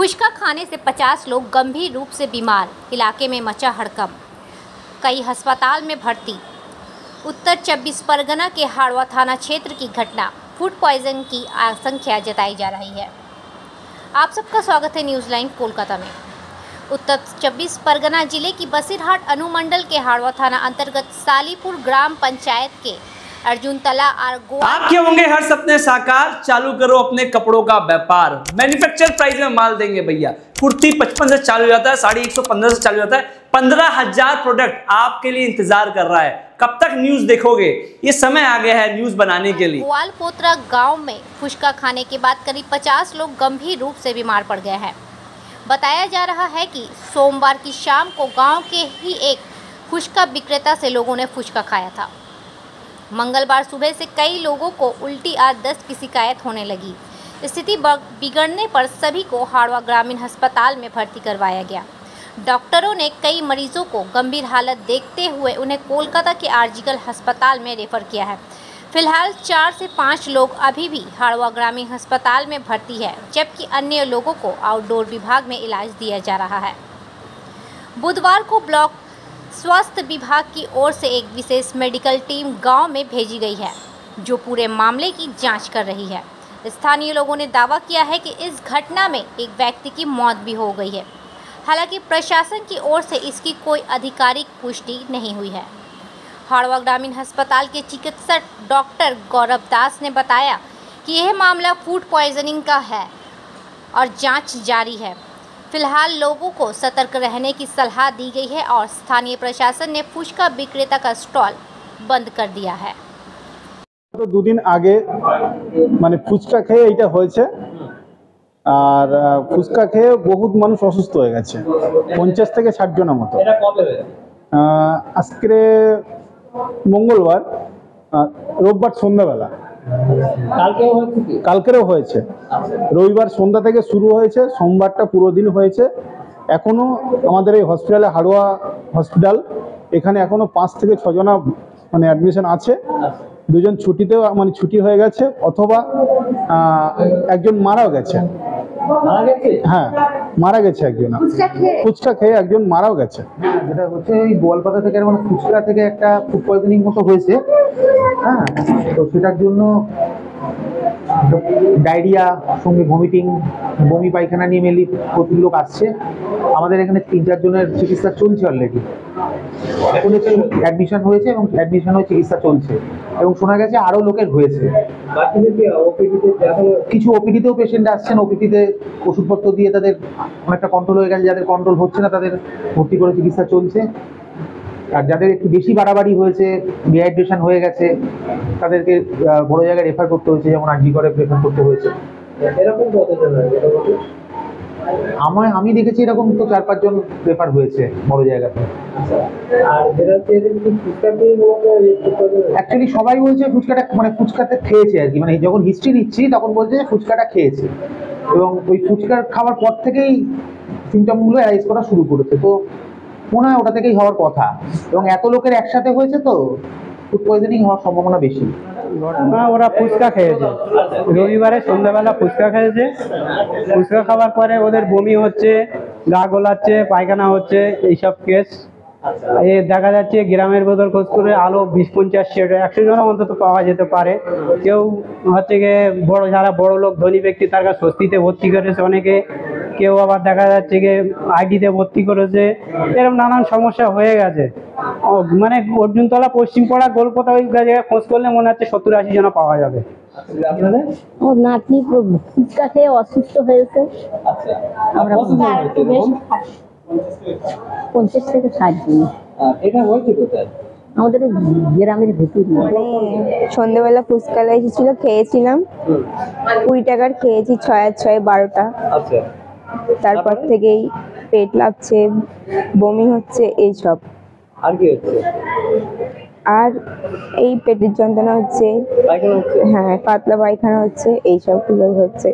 फुचका खाने से 50 लोग गंभीर रूप से बीमार, इलाके में मचा हड़कंप, कई अस्पताल में भर्ती। उत्तर 24 परगना के हाड़वा थाना क्षेत्र की घटना, फूड पॉइजन की आशंका जताई जा रही है। आप सबका स्वागत है न्यूज़ लाइन कोलकाता में। उत्तर 24 परगना जिले की बसीरहाट अनुमंडल के हाड़वा थाना अंतर्गत सालीपुर ग्राम पंचायत के अर्जुन तला और गोवा। आपके होंगे हर सपने साकार, चालू करो अपने कपड़ों का व्यापार। मैन्युफैक्चर प्राइस में माल देंगे भैया। कुर्ती 55 से चालू हो जाता है, साड़ी 115 से चालू हो जाता है। 15,000 प्रोडक्ट आपके लिए इंतजार कर रहा है। कब तक न्यूज देखोगे? ये समय आ गया है न्यूज बनाने के लिए। ग्वालपोत्रा गांव में फुचका खाने के बाद करीब 50 लोग गंभीर रूप से बीमार पड़ गए हैं। बताया जा रहा है कि सोमवार की शाम को गांव के ही एक फुचका विक्रेता से लोगों ने फुचका खाया था। मंगलवार सुबह से कई लोगों को उल्टी और दस्त की शिकायत होने लगी। स्थिति बिगड़ने पर सभी को हाड़वा ग्रामीण अस्पताल में भर्ती करवाया गया। डॉक्टरों ने कई मरीजों को गंभीर हालत देखते हुए उन्हें कोलकाता के आरजीएल अस्पताल में रेफर किया है। फिलहाल 4 से 5 लोग अभी भी हाड़वा ग्रामीण अस्पताल में भर्ती है, जबकि अन्य लोगों को आउटडोर विभाग में इलाज दिया जा रहा है। बुधवार को ब्लॉक स्वास्थ्य विभाग की ओर से एक विशेष मेडिकल टीम गांव में भेजी गई है, जो पूरे मामले की जांच कर रही है। स्थानीय लोगों ने दावा किया है कि इस घटना में एक व्यक्ति की मौत भी हो गई है। हालांकि प्रशासन की ओर से इसकी कोई आधिकारिक पुष्टि नहीं हुई है। हाड़वा ग्रामीण अस्पताल के चिकित्सक डॉक्टर गौरव दास ने बताया कि यह मामला फूड पॉइजनिंग का है और जांच जारी है। फिलहाल लोगों को सतर्क रहने की सलाह दी गई है और स्थानीय प्रशासन ने फुचका विक्रेता का स्टॉल बंद कर दिया है। तो 2 दिन आगे মানে ফুচকা খেয়ে এটা হয়েছে আর ফুচকা খেয়ে বহুত মানুষ অসুস্থ হয়ে গেছে 50 থেকে 60 জনের মতো। এটা কবে হয়েছে? আজকে মঙ্গলবার, রোববার সন্ধ্যাবেলা। কালকেও হয়েছে। রবিবার সন্ধ্যা থেকে শুরু হয়েছে, সোমবারটা পুরো দিন হয়েছে। এখনো আমাদের এই হসপিটালে হাড়োয়া হসপিটাল এখানে এখনো 5 থেকে 6 জনা মানে অ্যাডমিশন আছে। 2 জন ছুটিতেও মানে ছুটি হয়ে গেছে, অথবা একজন মারাও গেছে। হ্যাঁ, মারা গেছে একজন, ফুচকা খেয়ে একজন মারাও গেছে। যেটা হচ্ছে ওই গোয়ালপাতা থেকে মানে ফুচকা থেকে একটা ফুড পয়জনিং মতো হয়েছে। হ্যাঁ, তো সেটার জন্য ডায়রিয়া সঙ্গে ভমিটিং, বমি পায়খানা নিয়ে মেনলি প্রচুর লোক আসছে। আমাদের এখানে 3-4 জনের চিকিৎসা চলছে অলরেডি। অ্যাডমিশন হয়েছে এবং অ্যাডমিশন হয়ে চিকিৎসা চলছে এবং শোনা গেছে আরও লোকের হয়েছে। কিছু ওপিডিতেও পেশেন্ট আসছেন, ওপিডিতে ওষুধপত্র দিয়ে তাদের অনেকটা কন্ট্রোল হয়ে গেছে। যাদের কন্ট্রোল হচ্ছে না তাদের ভর্তি করে চিকিৎসা চলছে। আর যাদের একটু বেশি বাড়াবাড়ি হয়েছে, ডিহাইড্রেশন হয়ে গেছে, তাদেরকে বড় জায়গায় রেফার করতে হয়েছে, যেমন আরজি করে রেফার করতে হয়েছে। এরকম আমি দেখেছি এরকম তো 4-5 জন রেফার হয়েছে বড় জায়গাতে। অ্যাকচুয়ালি সবাই বলছে ফুচকাটা মানে ফুচকাতে খেয়েছে আর কি, মানে যখন হিস্ট্রি নিচ্ছি তখন বলছে যে ফুচকাটা খেয়েছে এবং ওই ফুচকার খাওয়ার পর থেকেই সিমটমগুলো অ্যারাইজ করা শুরু করেছে। তো মনে হয় ওটা থেকেই হওয়ার কথা এবং এত লোকের একসাথে হয়েছে তো ফুড পয়জনিং হওয়ার সম্ভাবনা বেশি। ওরা ফুচকা খেয়েছে, রবিবারে সন্ধ্যাবেলা ফুচকা খেয়েছে। ফুচকা খাওয়ার পরে ওদের বমি হচ্ছে, গা গোলাচ্ছে, পায়খানা হচ্ছে, এইসব কেস দেখা যাচ্ছে। গ্রামের বদল খোঁজ করে আলো 20-50-100 জন অন্তত পাওয়া যেতে পারে। কেউ হচ্ছে গিয়ে বড়, যারা বড় লোক ধনী ব্যক্তি তার কাছে স্বস্তিতে ভর্তি করেছে অনেকে, কেউ আবার দেখা যাচ্ছে গিয়ে আইডিতে ভর্তি করেছে। এরকম নানান সমস্যা হয়ে গেছে। মানে অর্জুনতলা পশ্চিমপাড়া গোলপাতা ওই জায়গায় খোঁজ করলে মনে হচ্ছে 70-80 জন পাওয়া যাবে। ওর নাতনি ফুচকা খেয়ে অসুস্থ হয়েছে। আমরা 50 থেকে 60 জন। এটা হয়েছে কোথায়? আমাদের গ্রামের ভেতরে। সন্ধ্যাবেলা ফুচকা এসেছিল, খেয়েছিলাম। 20 টাকার খেয়েছি, 6 আর 6 12টা। আচ্ছা, তারপর থেকেই পেট লাগছে, বমি হচ্ছে, এইসব। আর কি হচ্ছে? আর এই পেটের যন্ত্রণা হচ্ছে, পায়খানা হচ্ছে? হ্যাঁ, পাতলা পায়খানা হচ্ছে, এইসবগুলোই হচ্ছে।